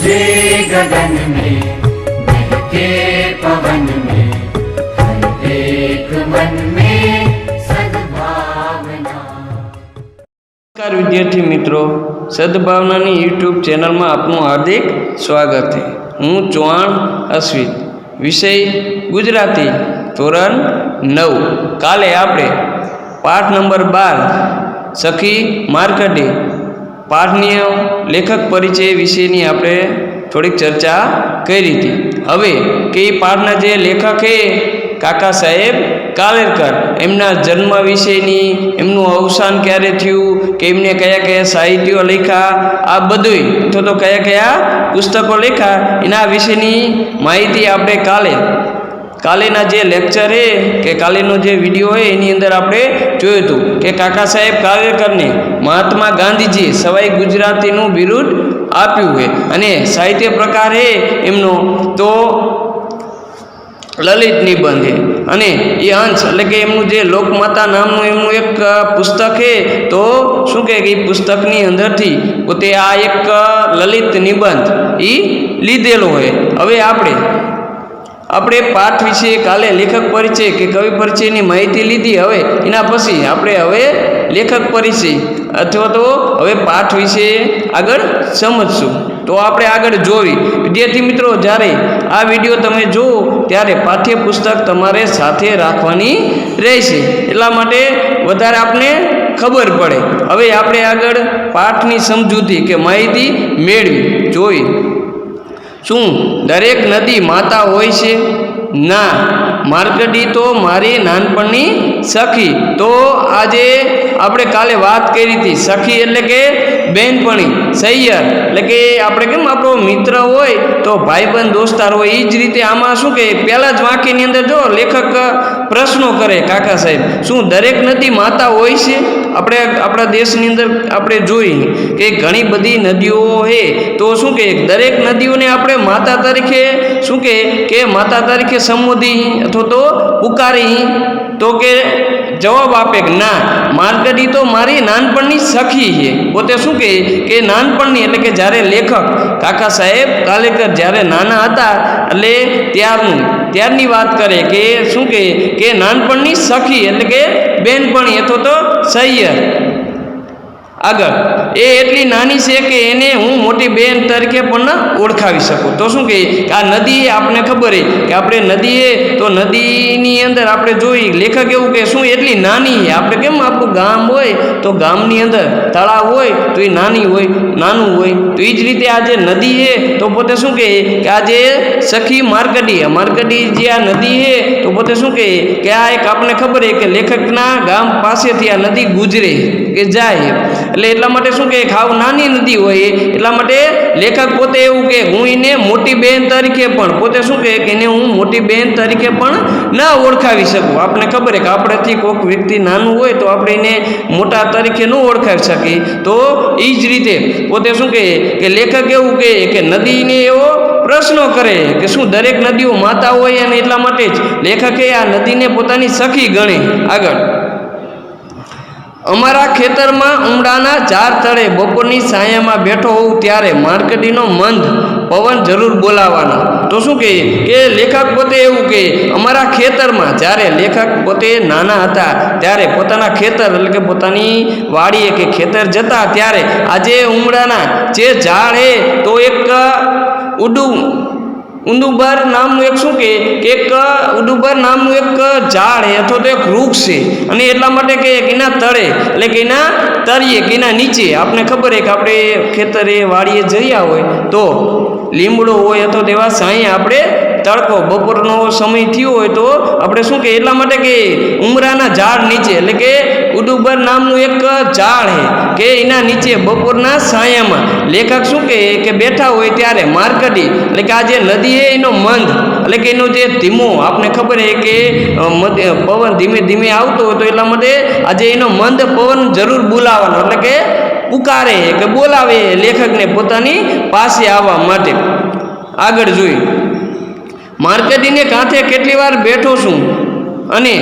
जे गगन में बहके पवन में हर एक मन में सद्भावना। नमस्कार विद्यार्थी मित्रों, सद्भावनानी यूट्यूब चैनल में आपનું हार्दिक स्वागत है। हूँ चौहान अश्वित, विषय गुजराती, ધોરણ 9। કાલે આપણે પાઠ નંબર 12 સખી માર્કંડેય પાઠની લેખક પરિચય વિશેની આપણે થોડીક ચર્ચા કરી હતી। હવે કે પાઠના જે લેખક છે કાકા સાહેબ કાલેલકર, એમના જન્મ વિશેની, એમનું અવસાન ક્યારે થયું, કે એમને કયા કયા સાહિત્યો લખ્યા, આ બધું અથવા તો કયા કયા પુસ્તકો લખ્યા, એના વિશેની માહિતી આપણે કાલેના જે લેક્ચર है કે કાલેનો જે વિડીયો है એની અંદર આપણે જોયું હતું કે કાકા સાહેબ કાલેલકરને મહાત્મા ગાંધીજીએ સવાઈ ગુજરાતીનું બિરુદ આપ્યું છે અને સાહિત્ય પ્રકાર है એમનો તો લલિત નિબંધ है અને એ અંશ એટલે કે એમનું જે લોકમાતા નામનું એમનું એક પુસ્તક છે તો શું કહે કે એ પુસ્તકની અંદરથી પોતે આ એક લલિત નિબંધ એ લીધેલો હોય। હવે આપણે પાઠ વિશે કાલે લેખક પરિચય કે કવિ પરિચયની માહિતી લીધી। હવે એના પછી આપણે હવે લેખક પરિચય અથવા તો હવે પાઠ વિશે આગળ સમજશું। તો આપણે આગળ જોવી વિદ્યાર્થી મિત્રો, જ્યારે આ વિડીયો તમે જુઓ ત્યારે પાઠ્યપુસ્તક તમારે સાથે રાખવાની રહેશે, એટલા માટે વધારે આપને ખબર પડે। હવે આપણે આગળ પાઠની સમજૂતી કે માહિતી મેળવી જોઈ। શું દરેક નદી માતા હોય છે? ના, માર્કંડેય તો મારી નાનપણની સખી। તો આજે આપણે કાલે વાત કરી હતી, સખી એટલે કે બેનપણી, સૈયર એટલે કે આપણે કેમ આપણો મિત્ર હોય તો ભાઈબંધ દોસ્તાર હોય, એ જ રીતે આમાં શું કે પહેલા જ વાક્યની અંદર જો લેખક પ્રશ્નો કરે કાકા સાહેબ, શું દરેક નદી માતા હોય છે? આપણે આપણા દેશની અંદર આપણે જોઈએ કે ઘણી બધી નદીઓ છે, તો શું કે દરેક નદીઓને આપણે માતા તરીકે શું કે માતા તરીકે સંબોધી અથવા તો પુકારી, તો કે જવાબ આપે કે ના, માર્કંડેય તો મારી નાનપણની સખી છે। પોતે શું કે નાનપણની એટલે કે જ્યારે લેખક કાકા સાહેબ કાલેલકર જ્યારે નાના હતા એટલે ત્યારની વાત કરે કે શું કે નાનપણની સખી એટલે કે બેનપણી અથવા તો સૈયર। આગળ એ એટલી નાની છે કે એને હું મોટી બેન તરીકે પણ ઓળખાવી શકું। તો શું કે આ નદી આપણને ખબર છે કે આપણે નદીએ તો નદીની અંદર આપણે જોઈ લેખક એવું કે શું એટલી નાની છે। આપણે કેમ આપણું ગામ હોય તો ગામની અંદર તળાવ હોય તો એ નાનું હોય, તો એ જ રીતે આ જે નદી છે તો પોતે શું કે આ જે સખી માર્કંડેય જે આ નદી છે તો પોતે શું કે આ એક આપણને ખબર છે કે લેખકના ગામ પાસેથી આ નદી ગુજરે કે જાય, એટલે એટલા માટે શું કે ખાવ નાની નદી હોય એટલા માટે લેખક પોતે એવું કે હું એને મોટી બેન તરીકે પણ પોતે શું કે એને હું મોટી બેન તરીકે પણ ના ઓળખાવી શકું। આપણે ખબર છે કે આપણેથી કોઈક વ્યક્તિ નાનું હોય તો આપણે એને મોટા તરીકે ન ઓળખાવી શકીએ, તો એ જ રીતે પોતે શું કે લેખક એવું કે નદીને એવો પ્રશ્નો કરે કે શું દરેક નદીઓ માતા હોય, અને એટલા માટે જ લેખકે આ નદીને પોતાની સખી ગણે। આગળ અમારા ખેતરમાં ઉમડાના ઝાડ તળે બપોરની છાયામાં બેઠો હોઉં ત્યારે માર્કંડેયનો મંદ પવન જરૂર બોલાવવાનો। તો શું કે લેખક પોતે એવું કે અમારા ખેતરમાં, જ્યારે લેખક પોતે નાના હતા ત્યારે પોતાના ખેતર એટલે કે પોતાની વાડીએ કે ખેતર જતા ત્યારે આજે ઉમડાના જે ઝાડ છે તો એક ઉંદુબર નામનું એક શું કે એક ઉંદુબર નામનું એક ઝાડ છે અથવા તો એક વૃક્ષ છે, અને એટલા માટે કે એના તળે એટલે કે એના તળિયે કે એના નીચે આપણે ખબર છે કે આપણે ખેતરે વાડીએ જયા હોય તો લીમડો હોય અથવા તેવા સાંઈ આપણે તડકો બપોરનો સમય થયો હોય તો આપણે શું કે એટલા માટે કે ઉમરાના ઝાડ નીચે એટલે કે ઉંદુબર નામનું એક ઝાડ છે કે એના નીચે બપોરના છાયામાં લેખક શું કે બેઠા હોય ત્યારે માર્કંડેય એટલે કે આ જે નદી છે એનો મંદ એટલે કે એનો જે ધીમો આપણે ખબર છે કે પવન ધીમે ધીમે આવતો હોય તો એટલા માટે આજે એનો મંદ પવન જરૂર બોલાવવાનો એટલે કે પુકારે કે બોલાવે લેખકને પોતાની પાસે આવવા માટે। આગળ જોઈ માર્કંડેયને કાંઠે કેટલી વાર બેઠો છું અને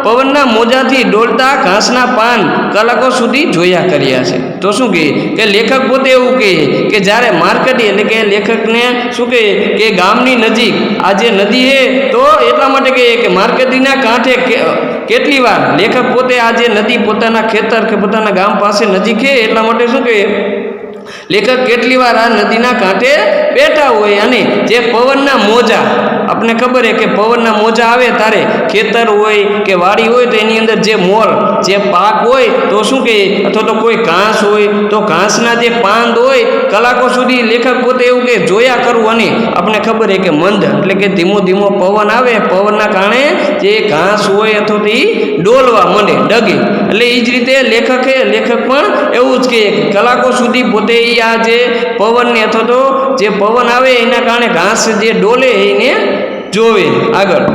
પવનના મોજાથી ડોલતા ઘાસના પાન કલાકો સુધી જોયા કર્યા છે. તો શું કહે કે લેખક પોતે એવું કહે કે જ્યારે માર્કડી એટલે કે લેખકને શું કહે કે ગામની નજીક આ જે નદી છે તો એટલા માટે કહે કે માર્કડીના કાંઠે કેટલી વાર લેખક પોતે આ જે નદી પોતાના ખેતર કે પોતાના ગામ પાસે નજીક છે એટલા માટે શું કહે લેખક કેટલી વાર આ નદીના કાંઠે બેઠા હોય અને જે પવનના મોજા આપણે ખબર છે કે પવનના મોજા આવે ત્યારે ખેતર હોય કે વાડી હોય તો એની અંદર જે મોર જે પાક હોય તો શું કહે અથવા તો કોઈ ઘાસ હોય તો ઘાસના જે પાંદ હોય કલાકો સુધી લેખક પોતે એવું કે જોયા કરવું અને આપણે ખબર છે કે મંદ એટલે કે ધીમો ધીમો પવન આવે પવનના કારણે જે ઘાસ હોય અથવા તો એ ડોલવા માંડે ડગે એટલે એ જ રીતે લેખક પણ એવું જ કે કલાકો સુધી પોતે આ જે પવનને અથવા તો જે પવન આવે એના કારણે ઘાસ જે ડોલે એને જોવે. આગળ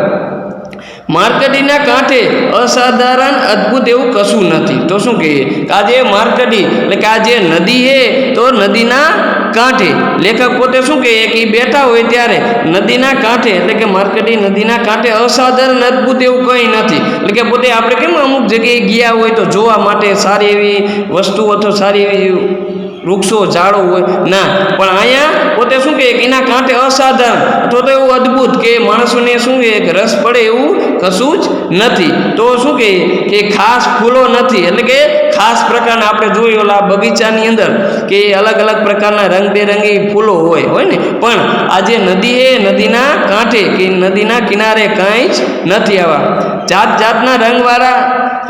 માર્કડીના કાંઠે અસાધારણ અદ્ભુત એવું કશું નથી. તો શું કહીએ કે આ જે માર્કડી એટલે કે આ જે નદી છે તો નદીના કાંઠે લેખક પોતે શું કહે કે એ બેઠા હોય ત્યારે નદીના કાંઠે એટલે કે માર્કડી નદીના કાંઠે અસાધારણ અદ્ભુત એવું કંઈ નથી. એટલે કે પોતે આપણે કેમ અમુક જગ્યાએ ગયા હોય તો જોવા માટે સારી એવી વસ્તુ અથવા સારી એવી વૃક્ષો ઝાડો હોય ના પણ અહીંયા પોતે શું કહે કે એના કાંઠે અસાધારણ અથવા તો એવું અદ્ભુત કે માણસોને શું કહે કે રસ પડે એવું કશું જ નથી. તો શું કહે કે ખાસ ફૂલો નથી એટલે કે ખાસ પ્રકારના આપણે જોઈએ ઓલા બગીચાની અંદર કે અલગ અલગ પ્રકારના રંગબેરંગી ફૂલો હોય ને પણ આ જે નદી છે નદીના કાંઠે કે નદીના કિનારે કાંઈ જ નથી આવા જાતના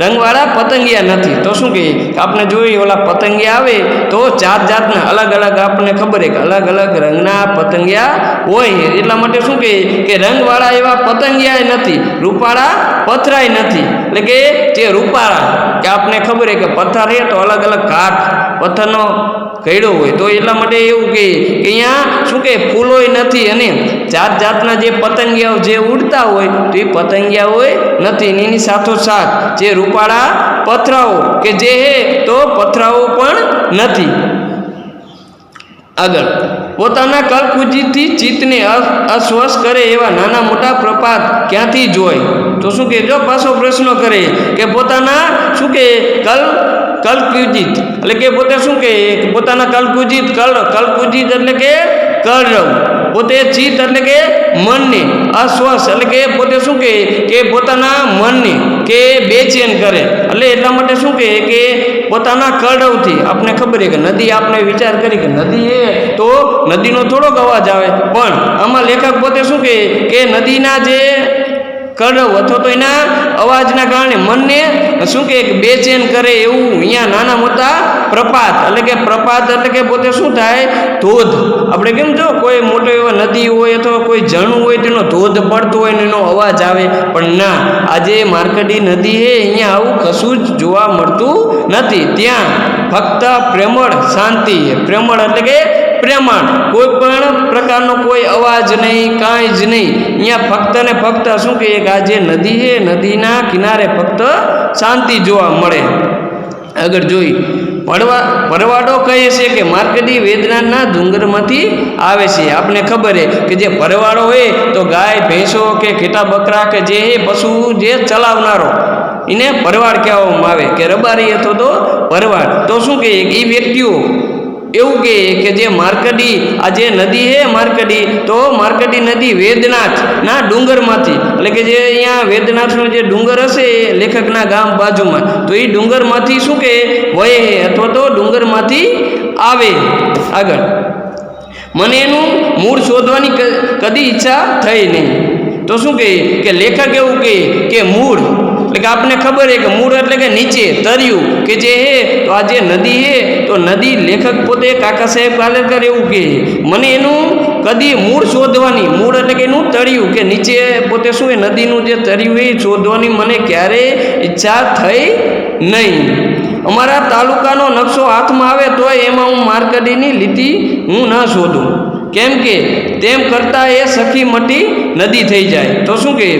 રંગવાળા પતંગિયા નથી. તો શું કહીએ કે આપણે જોઈએ ઓલા પતંગિયા આવે તો જાતના અલગ અલગ આપણને ખબર છે કે અલગ અલગ રંગના પતંગિયા હોય એટલા માટે શું કહીએ કે રંગવાળા એવા પતંગિયા નથી રૂપાળા પથરાય નથી. એટલે કે જે રૂપાળા કે આપણે ખબર છે કે પથ્થર છે તો અલગ અલગ કાઠ પથ્થરનો ઘડ્યો હોય તો એટલા માટે એવું કે અહીંયા શું કે ફૂલોય નથી અને જાતના જે પતંગિયાઓ જે ઉડતા હોય તો એ પતંગિયા હોય નથી. એની સાથોસાથ જે રૂપાળા પથરાઓ કે જે હે તો પથરાઓ પણ નથી. આગળ પોતાના કલકુજીથી ચિત્તને અસ્વસ્થ કરે એવા નાના મોટા પ્રપાત ક્યાંથી જોય. તો શું કે જો પાછો પ્રશ્ન કરે કે પોતાના શું કે કલકુજીત એટલે કે પોતે શું કે પોતાના કલકુજીત એટલે કે કલરવ પોતે ચિત્ત એટલે કે મનને અસ્વસ્થ એટલે કે પોતે શું કે પોતાના મનને કે બેચેન કરે એટલે એટલા માટે શું કે પોતાના કલરવથી આપણે ખબર છે કે નદી આપણે વિચાર કરી કે નદી એ તો નદીનો થોડોક અવાજ આવે પણ આમાં લેખક પોતે શું કે નદીના જે કલરવ અથવા તો એના અવાજના કારણે મનને શું કે બેચેન કરે એવું અહીંયા નાના મોટા પ્રપાત એટલે કે પોતે શું થાય ધોધ આપણે કેમ જો કોઈ મોટો એવો નદી હોય અથવા કોઈ ઝરણું હોય તેનો ધોધ પડતો હોય ને એનો અવાજ આવે પણ ના આજે માર્કડી નદી છે અહીંયા આવું કશું જ જોવા મળતું નથી. ત્યાં ફક્ત પ્રેમળ શાંતિ પ્રેમળ એટલે કે પ્રેમાણ કોઈ પણ પ્રકારનો કોઈ અવાજ નહીં કાંઈ જ નહીં અહીંયા ફક્ત ને ફક્ત શું કહીએ કે આ જે નદી છે નદીના કિનારે ફક્ત શાંતિ જોવા મળે. આગળ જોઈ ભરવાડો કહે છે કે માર્કડી વેદનાના ડુંગરમાંથી આવે છે. આપણે ખબર છે કે જે ભરવાડો હોય તો ગાય ભેંસો કે ઘેટા બકરા કે જે પશુ જે ચલાવનારો એને ભરવાડ કહેવામાં આવે કે રબારી અથવા તો ભરવાડ. તો શું કહે એ વ્યક્તિઓ એવું કે જે માર્કડી આ જે નદી છે માર્કડી તો માર્કડી નદી વેદનાથના ડુંગરમાંથી એટલે કે જે અહીંયા વેદનાથનો જે ડુંગર હશે લેખકના ગામ બાજુમાં તો એ ડુંગરમાંથી શું કે વહે અથવા તો ડુંગરમાંથી આવે. આગળ મને એનું મૂળ શોધવાની કદી ઈચ્છા થઈ નહીં. તો શું કે લેખક એવું કે મૂળ એટલે કે આપણને ખબર છે કે મૂળ એટલે કે નીચે તર્યું કે જે હે તો આ જે નદી હે તો નદી લેખક પોતે કાકા સાહેબ કાલેકર એવું કે મને એનું કદી મૂળ શોધવાની મૂળ એટલે કે એનું તળિયું કે નીચે પોતે શું એ નદીનું જે તળિયું એ શોધવાની મને ક્યારેય ઈચ્છા થઈ નહીં. અમારા તાલુકાનો નકશો હાથમાં આવે તો એમાં હું માર્કડીની લીટી હું ન શોધું કેમ કે તેમ કરતાં એ સખી મટી નદી થઈ જાય. તો શું કે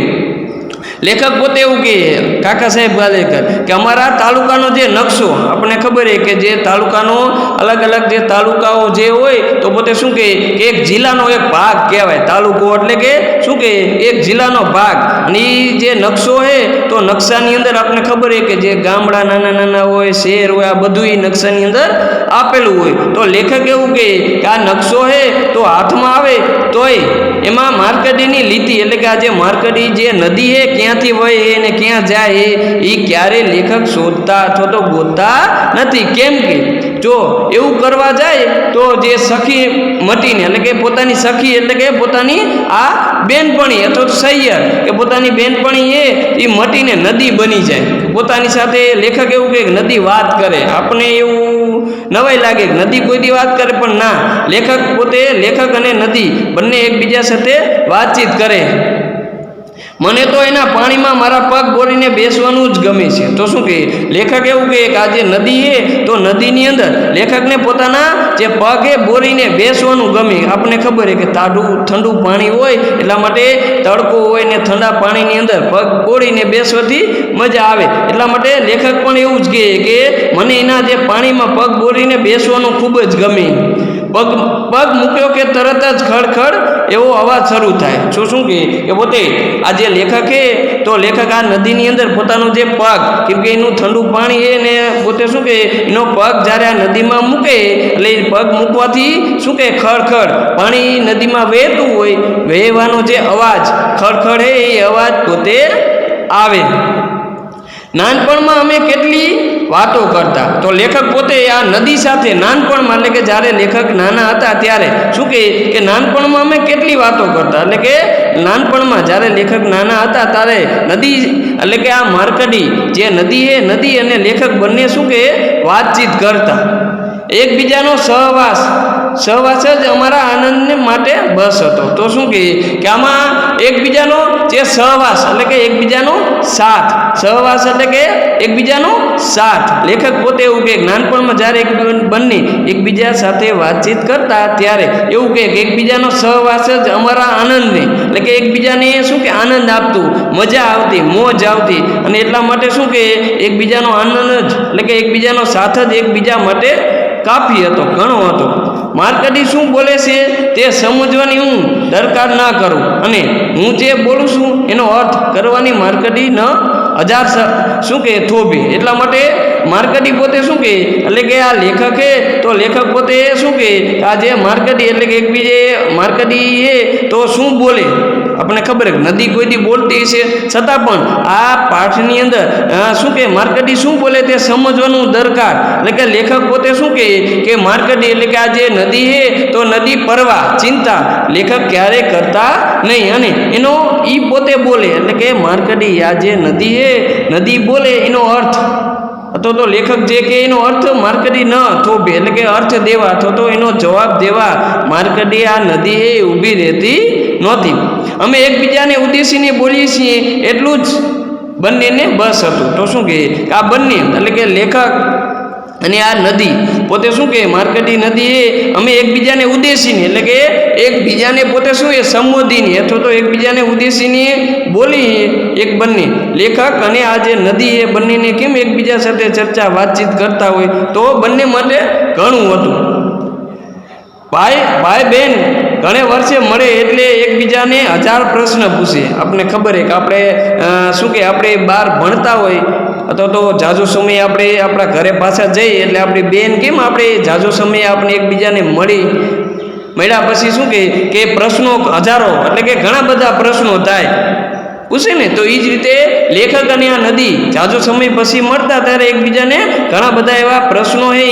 લેખક પોતે એવું કહે કાકા સાહેબ ગાલેકર કે અમારા તાલુકાનો જે નકશો આપણને ખબર છે કે જે તાલુકાનો અલગ અલગ જે તાલુકાઓ જે હોય તો પોતે શું કહે કે એક જિલ્લાનો એક ભાગ કહેવાય તાલુકો એટલે કે શું કહે એક જિલ્લાનો ભાગ અને એ જે નકશો છે તો નકશાની અંદર આપણને ખબર છે કે જે ગામડા નાના નાના હોય શહેર હોય આ બધું એ નકશાની અંદર આપેલું હોય તો લેખક એવું કહે કે આ નકશો છે તો હાથમાં આવે તોય એમાં માર્કંડીની લીટી એટલે કે આ જે માર્કંડી જે નદી છે ક્યાંથી વહે અને ક્યાં જાય એ ક્યારેય લેખક શોધતા અથવા તો ગોતતા નથી. કેમ કે જો એવું કરવા જાય તો જે સખી મટીને એટલે કે પોતાની સખી એટલે કે પોતાની આ બેનપણી અથવા તો સૈયર કે પોતાની બેનપણી એ મટીને નદી બની જાય. પોતાની સાથે લેખક એવું કહે કે નદી વાત કરે. આપણે એવું નવાઈ લાગે કે નદી કોઈ દી વાત કરે, પણ ના, લેખક પોતે લેખક અને નદી બંને એકબીજા સાથે વાતચીત કરે. મને તો એના પાણીમાં મારા પગ બોરીને બેસવાનું જ ગમે છે. તો શું કહે લેખક એવું કહે કે આ જે નદી છે તો નદીની અંદર લેખકને પોતાના જે પગ એ બોરીને બેસવાનું ગમે. આપણને ખબર છે કે ઠંડુ પાણી હોય એટલા માટે તડકો હોય ને ઠંડા પાણીની અંદર પગ બોરીને બેસવાથી મજા આવે. એટલા માટે લેખક પણ એવું જ કહે કે મને એના જે પાણીમાં પગ બોરીને બેસવાનું ખૂબ જ ગમે. પગ મૂક્યો કે તરત જ ખડખડ એવો અવાજ શરૂ થાય. શું કે પોતે આ જે લેખક છે તો લેખક આ નદીની અંદર પોતાનો જે પગ, કેમ કે એનું ઠંડુ પાણી છે ને પોતે શું કે એનો પગ જ્યારે આ નદીમાં મૂકે એટલે પગ મૂકવાથી શું કે ખડખડ પાણી નદીમાં વહેતું હોય, વહેવાનો જે અવાજ ખડખડ છે એ અવાજ પોતે આવે. નાનપણમાં અમે કેટલી વાતો કરતા. તો લેખક પોતે આ નદી સાથે નાનપણમાં એટલે કે જ્યારે લેખક નાના હતા ત્યારે શું કે નાનપણમાં અમે કેટલી વાતો કરતા. એટલે કે નાનપણમાં જ્યારે લેખક નાના હતા ત્યારે નદી એટલે કે આ માર્કંડી જે નદી છે નદી અને લેખક બંને શું કે વાતચીત કરતા. એકબીજાનો સહવાસ જ અમારા આનંદને માટે બસ હતો. તો શું કે આમાં એકબીજાનો જે સહવાસ એટલે કે એકબીજાનો સાથ, સહવાસ એટલે કે એકબીજાનો સાથ. લેખક પોતે એવું કહે નાનપણમાં જ્યારે બંને એકબીજા સાથે વાતચીત કરતા ત્યારે એવું કહે કે એકબીજાનો સહવાસ જ અમારા આનંદને એટલે કે એકબીજાને શું કે આનંદ આપતું, મજા આવતી, મોજ આવતી. અને એટલા માટે શું કે એકબીજાનો આનંદ જ એટલે કે એકબીજાનો સાથ જ એકબીજા માટે કાફી હતો, ઘણો હતો. માર્કંડી શું બોલે છે તે સમજવાની હું દરકાર ના કરું અને હું જે બોલું છું એનો અર્થ કરવાની માર્કંડી ન હજાર શું કે થોભી. એટલા માટે માર્કંડી પોતે શું કે એટલે કે આ લેખક છે તો લેખક પોતે શું કે આ જે માર્કંડી એટલે કે એકબીજે માર્કંડી છે તો શું બોલે આપણને ખબર છે નદી કોઈ દી બોલતી છે, છતાં પણ આ પાઠની અંદર શું કે માર્કંડી શું બોલે તે સમજવાનું દરકાર. એટલે કે લેખક પોતે શું કે માર્કંડી એટલે કે આ જે નદી છે તો નદી પરવા ચિંતા લેખક ક્યારેય કરતા નહીં અને એનો એ પોતે બોલે. એટલે કે માર્કંડી આ જે નદી છે નદી બોલે એનો અર્થ અથવા તો લેખક જે કે એનો અર્થ માર્કંડી ન થોભે એટલે કે અર્થ દેવા અથવા તો એનો જવાબ દેવા માર્કંડી આ નદી એ ઊભી રહેતી નહોતી. અમે એકબીજાને ઉદ્દેશીને બોલીએ છીએ એટલું જ બંનેને બસ હતું. તો શું કે આ બંને એટલે કે લેખક અને આ નદી પોતે શું કે માર્કંડી નદી એ અમે એકબીજાને ઉદ્દેશીને એટલે કે એકબીજાને પોતે શું એ સંબોધીને અથવા તો એકબીજાને ઉદ્દેશીને બોલી એક બંને લેખક અને આ જે નદી એ બંનેને કેમ એકબીજા સાથે ચર્ચા વાતચીત કરતા હોય તો બંને માટે ઘણું હતું. ભાઈ બહેન ઘણે વર્ષે મળે એટલે એકબીજાને 1000 પ્રશ્ન પૂછે. આપણને ખબર છે કે આપણે શું કે આપણે બહાર ભણતા હોય અથવા તો ઝાઝો સમય આપણે આપણા ઘરે પાછા જઈએ એટલે આપણી બેન કેમ આપણે ઝાઝો સમય આપણે એકબીજાને મળ્યા પછી શું કે પ્રશ્નો હજારો એટલે કે ઘણા બધા પ્રશ્નો થાય પૂછે ને. તો એ જ રીતે લેખક અને આ નદી ઝાઝો સમય પછી મળતા ત્યારે એકબીજાને ઘણા બધા એવા પ્રશ્નો એ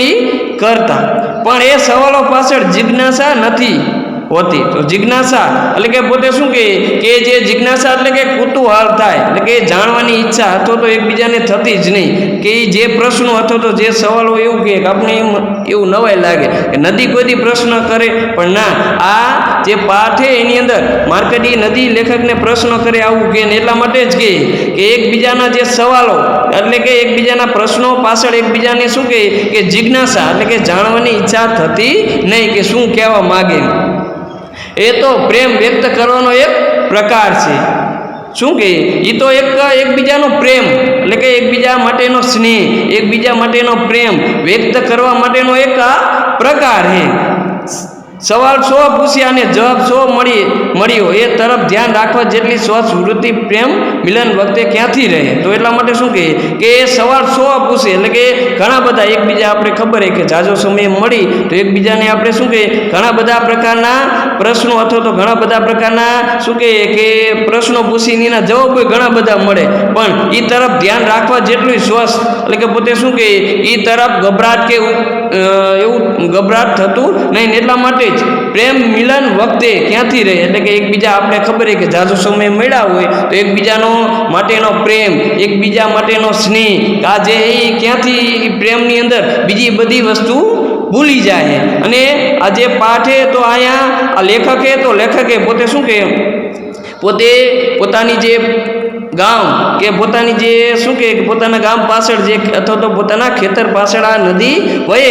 કરતા. પણ એ સવાલો પાછળ જિજ્ઞાસા નથી હોતી. તો જિજ્ઞાસા એટલે કે પોતે શું કે જે જિજ્ઞાસા એટલે કે કુતૂહલ થાય એટલે કે જાણવાની ઈચ્છા અથવા તો એકબીજાને થતી જ નહીં કે જે પ્રશ્નો અથવા તો જે સવાલો એવું કે આપણે એવું નવાઈ લાગે કે નદી કોઈ પ્રશ્ન કરે, પણ ના, આ જે પાઠ છે એની અંદર માર્કંડી નદી લેખકને પ્રશ્ન કરે આવું કે એટલા માટે જ કે એકબીજાના જે સવાલો એટલે કે એકબીજાના પ્રશ્નો પાછળ એકબીજાને શું કે જિજ્ઞાસા એટલે કે જાણવાની ઈચ્છા થતી નહીં કે શું કહેવા માગે. એ તો પ્રેમ વ્યક્ત કરવાનો એક પ્રકાર છે. શું કે એ તો એકબીજાનો પ્રેમ એટલે કે એકબીજા માટેનો સ્નેહ, એકબીજા માટેનો પ્રેમ વ્યક્ત કરવા માટેનો એક આ પ્રકાર છે. સવાલ 100 પૂછ્યા અને જવાબ 100 મળ્યો એ તરફ ધ્યાન રાખવા જેટલી સ્વસ્ફૂર્તિ પ્રેમ મિલન વખતે ક્યાંથી રહે. તો એટલા માટે શું કહે કે સવાલ 100 પૂછે એટલે કે ઘણા બધા એકબીજા આપણે ખબર છે કે ઝાઝો સમય મળી તો એકબીજાને આપણે શું કહે ઘણા બધા પ્રકારના પ્રશ્નો અથવા તો ઘણા બધા પ્રકારના શું કહે કે પ્રશ્નો પૂછીને એના જવાબો ઘણા બધા મળે, પણ એ તરફ ધ્યાન રાખવા જેટલું સ્વસ્થ એટલે કે પોતે શું કહે એ તરફ ગભરાટ કે એવું ગભરાટ થતું નહીં. એટલા માટે જ પ્રેમ મિલન વખતે ક્યાંથી રહે એટલે કે એકબીજા આપણે ખબર છે કે ઝાઝો સમય મળ્યા હોય તો એકબીજાનો માટેનો પ્રેમ, એકબીજા માટેનો સ્નેહ આજે એ ક્યાંથી પ્રેમની અંદર બીજી બધી વસ્તુ ભૂલી જાય. અને આ જે પાઠ છે તો અહીંયા આ લેખકે પોતે શું કહે પોતે પોતાની જે ગામ કે પોતાની જે શું કહે કે પોતાના ગામ પાછળ જે અથવા તો પોતાના ખેતર પાછળ આ નદી વહે,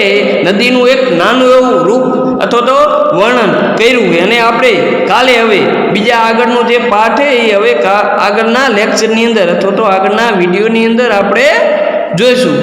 નદીનું એક નાનું એવું રૂપ અથવા તો વર્ણન કર્યું છે. અને આપણે કાલે હવે બીજા આગળનું જે પાઠ છે એ હવે આગળના લેક્ચરની અંદર અથવા તો આગળના વિડીયોની અંદર આપણે જોઈશું.